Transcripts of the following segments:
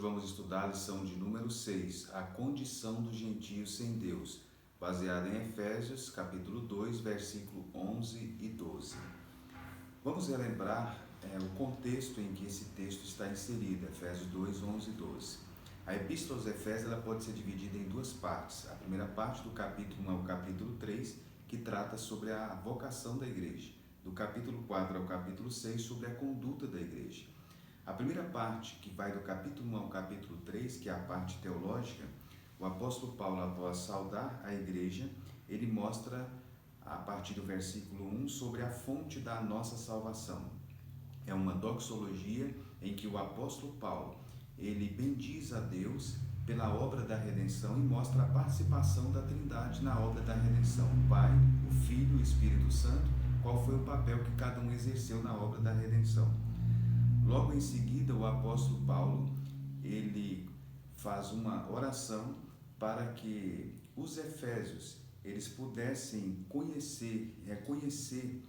vamos estudar a lição de número 6, a condição dos gentios sem Deus, baseada em Efésios, capítulo 2, versículo 11 e 12. Vamos relembrar o contexto em que esse texto está inserido, Efésios 2, 11 e 12. A Epístola aos Efésios ela pode ser dividida em duas partes. A primeira parte, do capítulo 1 ao capítulo 3, que trata sobre a vocação da igreja. Do capítulo 4 ao capítulo 6, sobre a conduta da igreja. A primeira parte, que vai do capítulo 1 ao capítulo 3, que é a parte teológica, o apóstolo Paulo, após saudar a igreja, ele mostra, a partir do versículo 1, sobre a fonte da nossa salvação. É uma doxologia em que o apóstolo Paulo, ele bendiz a Deus pela obra da redenção e mostra a participação da Trindade na obra da redenção. O Pai, o Filho e o Espírito Santo, qual foi o papel que cada um exerceu na obra da redenção. Logo em seguida, o apóstolo Paulo, ele faz uma oração para que os efésios, eles pudessem reconhecer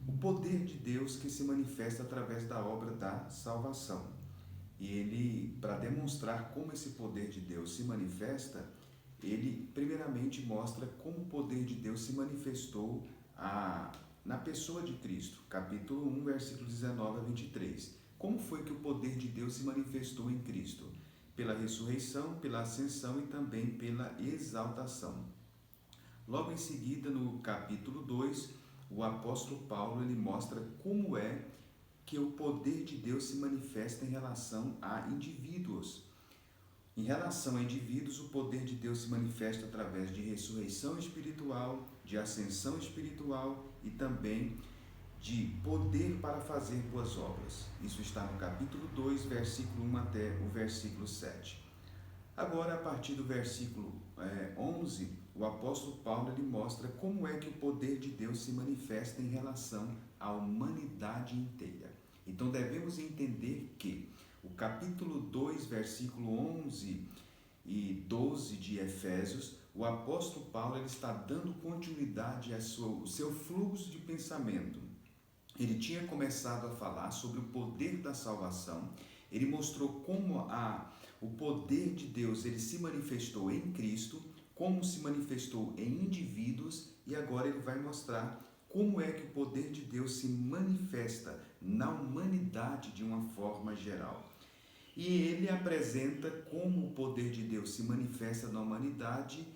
o poder de Deus que se manifesta através da obra da salvação. E ele, para demonstrar como esse poder de Deus se manifesta, ele primeiramente mostra como o poder de Deus se manifestou na pessoa de Cristo, capítulo 1, versículos 19 a 23. Como foi que o poder de Deus se manifestou em Cristo? Pela ressurreição, pela ascensão e também pela exaltação. Logo em seguida, no capítulo 2, o apóstolo Paulo ele mostra como é que o poder de Deus se manifesta em relação a indivíduos. Em relação a indivíduos, o poder de Deus se manifesta através de ressurreição espiritual, de ascensão espiritual e também de poder para fazer boas obras. Isso está no capítulo 2, versículo 1 até o versículo 7. Agora, a partir do versículo 11, o apóstolo Paulo ele mostra como é que o poder de Deus se manifesta em relação à humanidade inteira. Então, devemos entender que o capítulo 2, versículo 11 e 12 de Efésios, o apóstolo Paulo ele está dando continuidade ao seu fluxo de pensamento. Ele tinha começado a falar sobre o poder da salvação, ele mostrou como o poder de Deus ele se manifestou em Cristo, como se manifestou em indivíduos, e agora ele vai mostrar como é que o poder de Deus se manifesta na humanidade de uma forma geral. E ele apresenta como o poder de Deus se manifesta na humanidade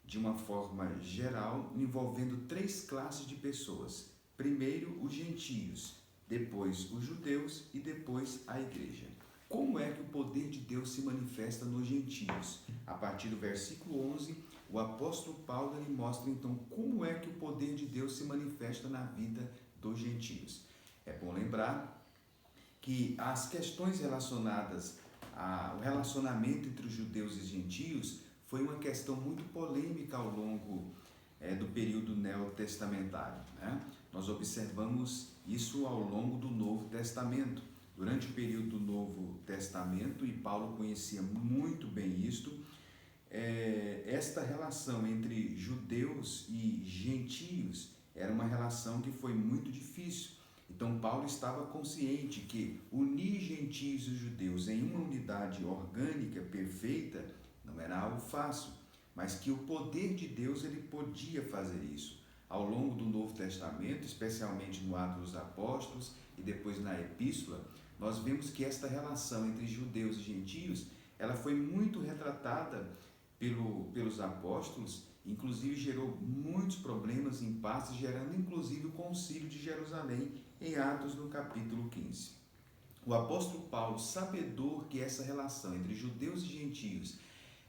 de uma forma geral, envolvendo três classes de pessoas. Primeiro, os gentios, depois os judeus e depois a igreja. Como é que o poder de Deus se manifesta nos gentios? A partir do versículo 11, o apóstolo Paulo ele mostra então como é que o poder de Deus se manifesta na vida dos gentios. É bom lembrar que as questões relacionadas ao relacionamento entre os judeus e os gentios foi uma questão muito polêmica ao longo do período neotestamentário, né? Nós observamos isso ao longo do Novo Testamento. Durante o período do Novo Testamento, e Paulo conhecia muito bem isto, esta relação entre judeus e gentios era uma relação que foi muito difícil. Então Paulo estava consciente que unir gentios e judeus em uma unidade orgânica perfeita não era algo fácil, mas que o poder de Deus ele podia fazer isso. Ao longo do Novo Testamento, especialmente no Atos dos Apóstolos e depois na Epístola, nós vemos que esta relação entre judeus e gentios, ela foi muito retratada pelos apóstolos, inclusive gerou muitos problemas, impasses, gerando inclusive o Concílio de Jerusalém em Atos no capítulo 15. O apóstolo Paulo, sabedor que essa relação entre judeus e gentios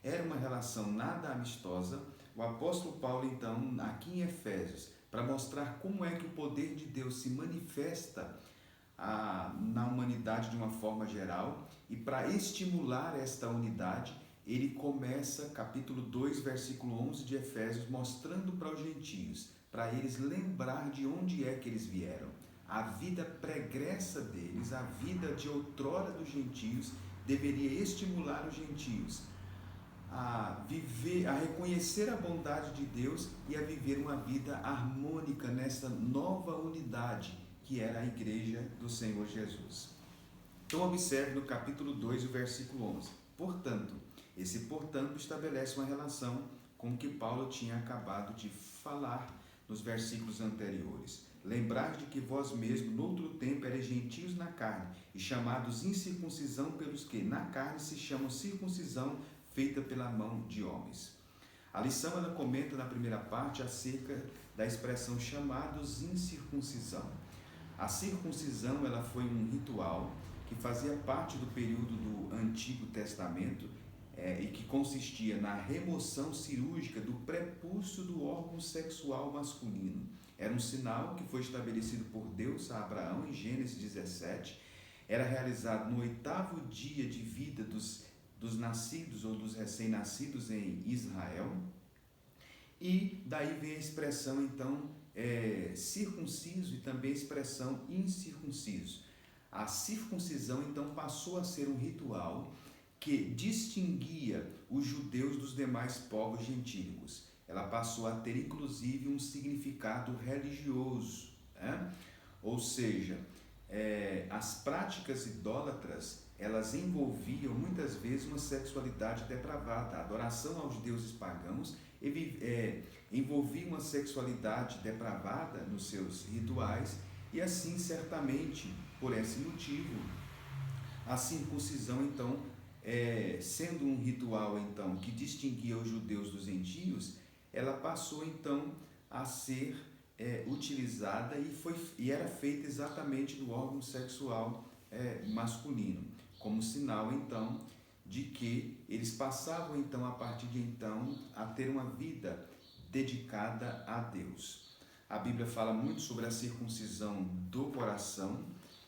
era uma relação nada amistosa, o apóstolo Paulo, então, aqui em Efésios, para mostrar como é que o poder de Deus se manifesta na humanidade de uma forma geral, e para estimular esta unidade, ele começa, capítulo 2, versículo 11 de Efésios, mostrando para os gentios, para eles lembrar de onde é que eles vieram. A vida pregressa deles, a vida de outrora dos gentios, deveria estimular os gentios a reconhecer a bondade de Deus e a viver uma vida harmônica nessa nova unidade que era a igreja do Senhor Jesus. Então observe no capítulo 2, o versículo 11. Portanto, esse portanto estabelece uma relação com o que Paulo tinha acabado de falar nos versículos anteriores. Lembrar de que vós mesmos, noutro tempo, erais gentios na carne, e chamados incircuncisão pelos que na carne se chamam circuncisão feita pela mão de homens. A lição ela comenta na primeira parte acerca da expressão chamados incircuncisão. A circuncisão ela foi um ritual que fazia parte do período do Antigo Testamento e que consistia na remoção cirúrgica do prepúcio do órgão sexual masculino. Era um sinal que foi estabelecido por Deus a Abraão em Gênesis 17. Era realizado no 8º dia de vida dos nascidos ou dos recém-nascidos em Israel. E daí vem a expressão, então, circunciso e também a expressão incircunciso. A circuncisão, então, passou a ser um ritual que distinguia os judeus dos demais povos gentílicos. Ela passou a ter, inclusive, um significado religioso, né? Ou seja, as práticas idólatras, elas envolviam muitas vezes uma sexualidade depravada. A adoração aos deuses pagãos envolvia uma sexualidade depravada nos seus rituais e assim, certamente, por esse motivo, a circuncisão, então, sendo um ritual então, que distinguia os judeus dos gentios, ela passou então a ser utilizada e era feita exatamente do órgão sexual masculino, como sinal então de que eles passavam então a partir de então a ter uma vida dedicada a Deus. A Bíblia fala muito sobre a circuncisão do coração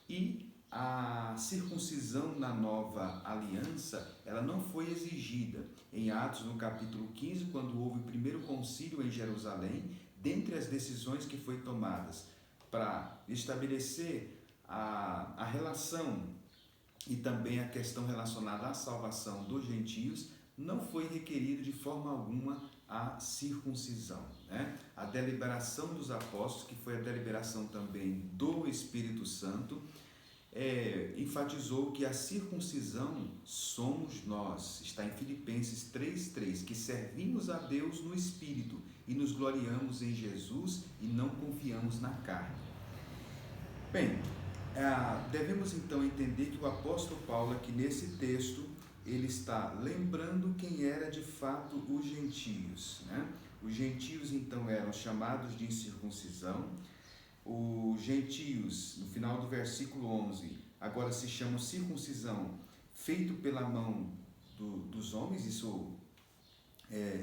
e a circuncisão na nova aliança, ela não foi exigida. Em Atos, no capítulo 15, quando houve o primeiro concílio em Jerusalém, dentre as decisões que foram tomadas para estabelecer a relação e também a questão relacionada à salvação dos gentios, não foi requerido de forma alguma a circuncisão, né? A deliberação dos apóstolos, que foi a deliberação também do Espírito Santo, enfatizou que a circuncisão somos nós, está em Filipenses 3:3, que servimos a Deus no Espírito e nos gloriamos em Jesus e não confiamos na carne. Bem, devemos então entender que o apóstolo Paulo aqui nesse texto, ele está lembrando quem era de fato os gentios, né? Os gentios então eram chamados de incircuncisão. Os gentios, no final do versículo 11, agora se chamam circuncisão feito pela mão dos homens. Isso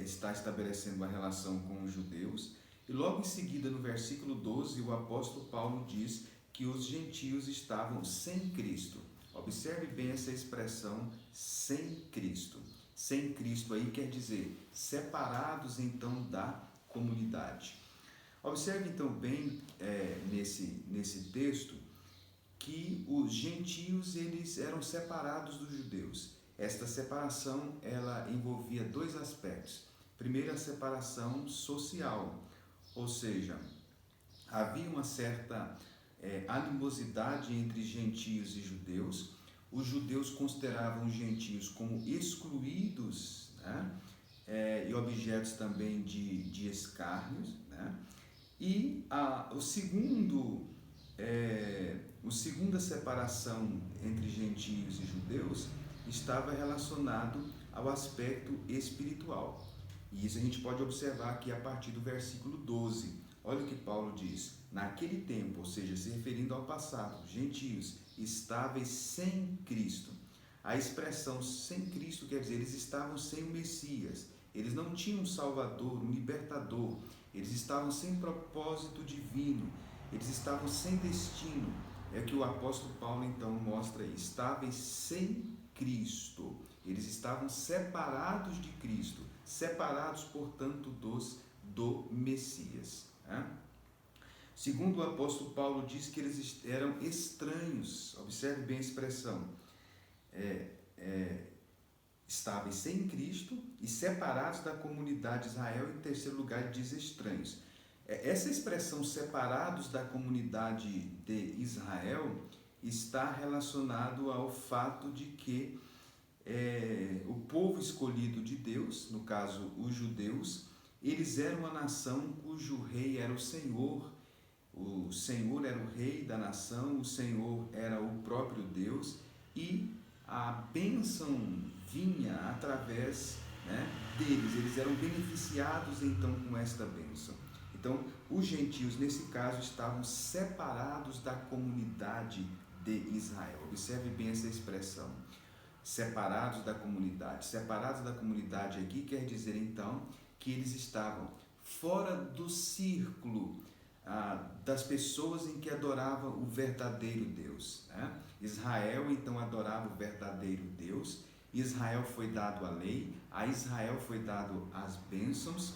está estabelecendo uma relação com os judeus. E logo em seguida, no versículo 12, o apóstolo Paulo diz que os gentios estavam sem Cristo. Observe bem essa expressão, sem Cristo. Sem Cristo aí quer dizer separados então da comunidade. Observe então bem nesse texto que os gentios eles eram separados dos judeus. Esta separação ela envolvia dois aspectos. Primeiro, a separação social, ou seja, havia uma certa animosidade entre gentios e judeus. Os judeus consideravam os gentios como excluídos, né? E objetos também de escárnios, né? E a segunda separação entre gentios e judeus estava relacionado ao aspecto espiritual. E isso a gente pode observar aqui a partir do versículo 12. Olha o que Paulo diz. Naquele tempo, ou seja, se referindo ao passado, gentios estáveis sem Cristo. A expressão sem Cristo quer dizer eles estavam sem o Messias. Eles não tinham um Salvador, um Libertador. Eles estavam sem propósito divino. Eles estavam sem destino. É que o apóstolo Paulo então mostra aí. Estáveis sem Cristo. Eles estavam separados de Cristo. Separados, portanto, do Messias. Né? Segundo o apóstolo Paulo diz que eles eram estranhos. Observe bem a expressão. Estáveis sem Cristo e separados da comunidade de Israel. Em terceiro lugar, ele diz estranhos. Essa expressão separados da comunidade de Israel, está relacionado ao fato de que o povo escolhido de Deus, no caso os judeus, eles eram uma nação cujo rei era o Senhor era o rei da nação, o Senhor era o próprio Deus, e a bênção vinha através, né, deles, eles eram beneficiados então com esta bênção. Então, os gentios, nesse caso, estavam separados da comunidade de Israel. Observe bem essa expressão, separados da comunidade. Separados da comunidade aqui quer dizer, então, que eles estavam fora do círculo das pessoas em que adoravam o verdadeiro Deus, né? Israel, então, adorava o verdadeiro Deus. Israel foi dado a lei, a Israel foi dado as bênçãos,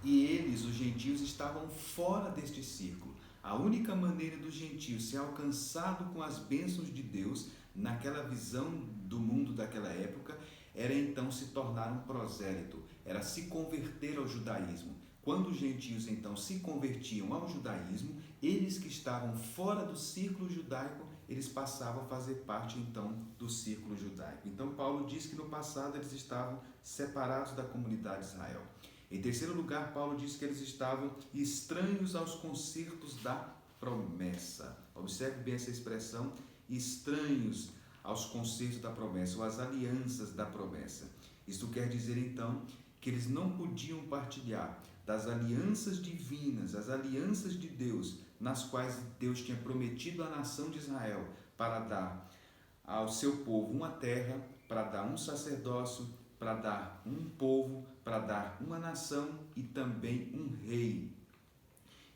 e eles, os gentios, estavam fora deste círculo. A única maneira dos gentios ser alcançado com as bênçãos de Deus, naquela visão do mundo daquela época, era então se tornar um prosélito, era se converter ao judaísmo. Quando os gentios então se convertiam ao judaísmo, eles que estavam fora do círculo judaico, eles passavam a fazer parte então do círculo judaico. Então Paulo diz que no passado eles estavam separados da comunidade de Israel. Em terceiro lugar, Paulo diz que eles estavam estranhos aos concertos da promessa. Observe bem essa expressão, estranhos aos concertos da promessa, ou às alianças da promessa. Isto quer dizer então que eles não podiam partilhar das alianças divinas, as alianças de Deus, nas quais Deus tinha prometido à nação de Israel para dar ao seu povo uma terra, para dar um sacerdócio, para dar um povo, para dar uma nação e também um rei.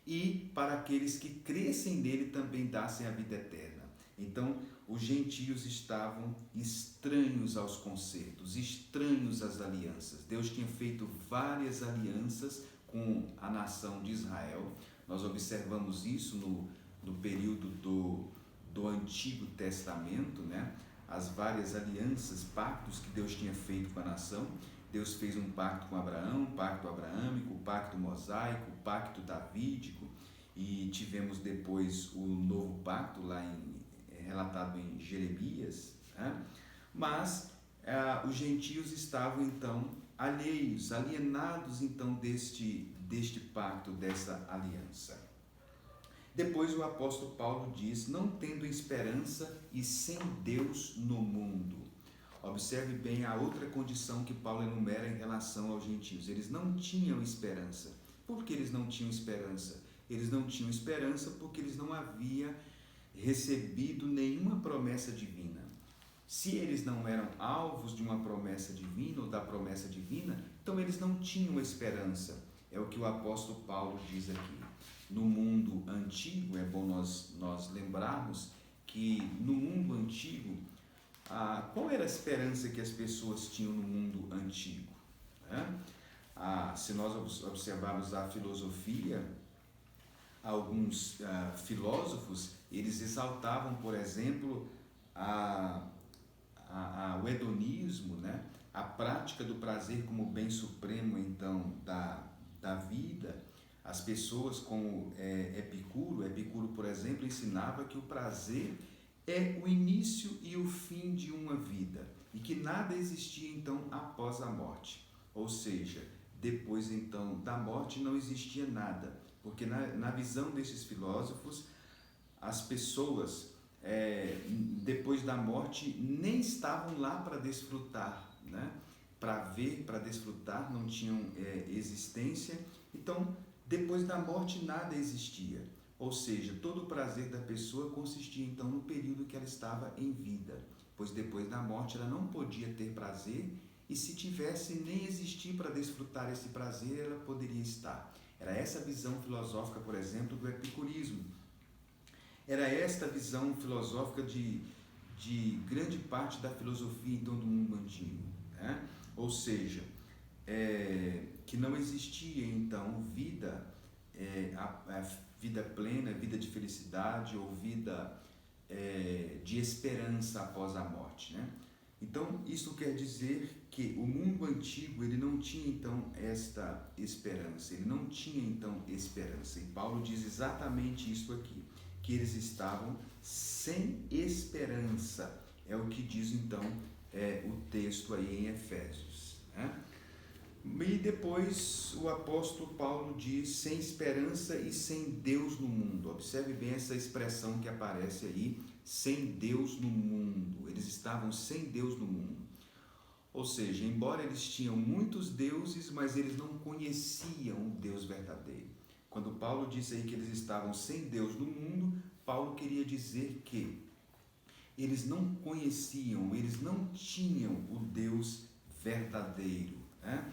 E para aqueles que crescem nele também dassem a vida eterna. Então, os gentios estavam estranhos aos concertos, estranhos às alianças. Deus tinha feito várias alianças com a nação de Israel. Nós observamos isso no período do Antigo Testamento, né? As várias alianças, pactos que Deus tinha feito com a nação. Deus fez um pacto com Abraão, um pacto abraâmico, um pacto mosaico, um pacto davídico, e tivemos depois o novo pacto lá relatado em Jeremias, né? Mas os gentios estavam então alheios, alienados então deste pacto, dessa aliança. Depois o apóstolo Paulo diz, não tendo esperança e sem Deus no mundo. Observe bem a outra condição que Paulo enumera em relação aos gentios. Eles não tinham esperança. Por que eles não tinham esperança? Eles não tinham esperança porque eles não haviam recebido nenhuma promessa divina. Se eles não eram alvos de uma promessa divina ou da promessa divina, então eles não tinham esperança. É o que o apóstolo Paulo diz aqui. No mundo antigo, é bom nós lembrarmos que no mundo antigo, qual era a esperança que as pessoas tinham no mundo antigo? Se nós observarmos a filosofia, alguns filósofos, eles exaltavam, por exemplo, o hedonismo, né? A prática do prazer como bem supremo, então, da vida. As pessoas como Epicuro, por exemplo, ensinava que o prazer é o início e o fim de uma vida e que nada existia então após a morte, ou seja, depois então da morte não existia nada, porque na visão desses filósofos as pessoas depois da morte nem estavam lá para desfrutar, né? Para ver, para desfrutar, não tinham existência. Então depois da morte nada existia, ou seja, todo o prazer da pessoa consistia então no período que ela estava em vida, pois depois da morte ela não podia ter prazer, e se tivesse nem existir para desfrutar esse prazer, ela poderia estar. Era essa visão filosófica, por exemplo, do epicurismo. Era esta visão filosófica de grande parte da filosofia então do mundo antigo, né? Ou seja, que não existia então vida, a vida plena, vida de felicidade ou vida de esperança após a morte, né? Então isso quer dizer que o mundo antigo ele não tinha então esta esperança, ele não tinha então esperança, e Paulo diz exatamente isso aqui, que eles estavam sem esperança. É o que diz então o texto aí em Efésios, né? E depois o apóstolo Paulo diz sem esperança e sem Deus no mundo. Observe bem essa expressão que aparece aí, sem Deus no mundo. Eles estavam sem Deus no mundo. Ou seja, embora eles tinham muitos deuses, mas eles não conheciam o Deus verdadeiro. Quando Paulo disse aí que eles estavam sem Deus no mundo, Paulo queria dizer que eles não conheciam, eles não tinham o Deus verdadeiro, né?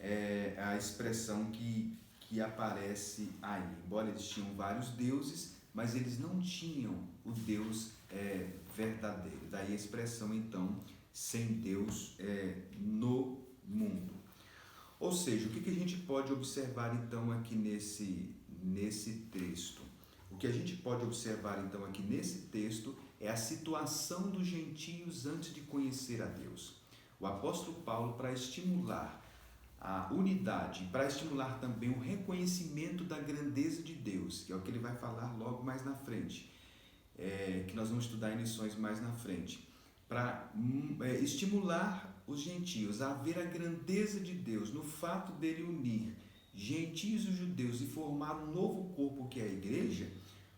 É a expressão que aparece aí. Embora eles tinham vários deuses, mas eles não tinham o Deus verdadeiro. Daí a expressão, então, sem Deus no mundo. Ou seja, o que a gente pode observar, então, aqui nesse texto? O que a gente pode observar, então, aqui nesse texto é a situação dos gentios antes de conhecer a Deus. O apóstolo Paulo, para estimular a unidade, para estimular também o reconhecimento da grandeza de Deus, que é o que ele vai falar logo mais na frente, que nós vamos estudar em lições mais na frente, para estimular os gentios a ver a grandeza de Deus no fato dele unir gentios e judeus e formar um novo corpo que é a igreja.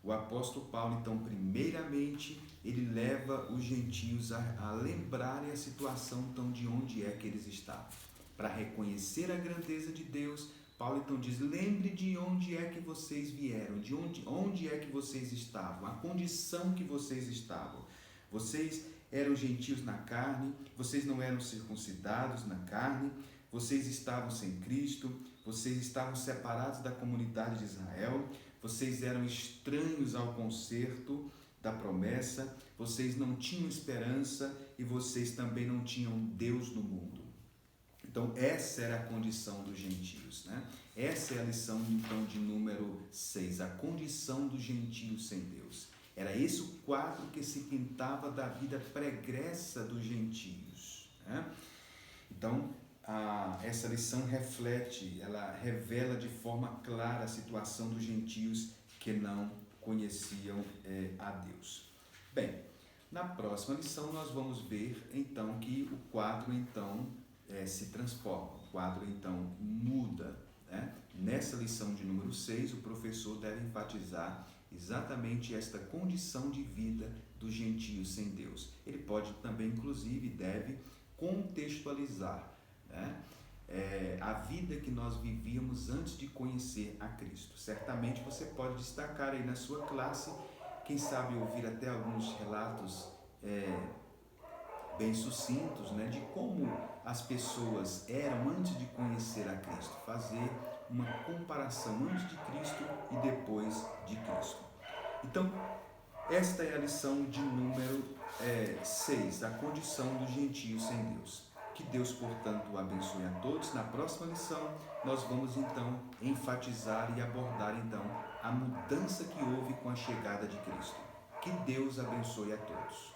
O apóstolo Paulo, então, primeiramente, ele leva os gentios a lembrarem a situação então, de onde é que eles estavam. Para reconhecer a grandeza de Deus, Paulo então diz, lembre de onde é que vocês vieram, de onde é que vocês estavam, a condição que vocês estavam. Vocês eram gentios na carne, vocês não eram circuncidados na carne, vocês estavam sem Cristo, vocês estavam separados da comunidade de Israel, vocês eram estranhos ao concerto da promessa, vocês não tinham esperança e vocês também não tinham Deus no mundo. Então, essa era a condição dos gentios, né? Essa é a lição, então, de número 6, a condição dos gentios sem Deus. Era esse o quadro que se pintava da vida pregressa dos gentios, né? Então, essa lição reflete, ela revela de forma clara a situação dos gentios que não conheciam a Deus. Bem, na próxima lição nós vamos ver, então, que o quadro, então, se transforma, o quadro então muda, né? Nessa lição de número 6, o professor deve enfatizar exatamente esta condição de vida dos gentios sem Deus. Ele pode também, inclusive, deve contextualizar, né? A vida que nós vivíamos antes de conhecer a Cristo. Certamente você pode destacar aí na sua classe, quem sabe ouvir até alguns relatos bem sucintos, né, de como as pessoas eram antes de conhecer a Cristo, fazer uma comparação antes de Cristo e depois de Cristo. Então, esta é a lição de número 6, a condição dos gentios sem Deus. Que Deus, portanto, o abençoe a todos. Na próxima lição, nós vamos então enfatizar e abordar então a mudança que houve com a chegada de Cristo. Que Deus abençoe a todos.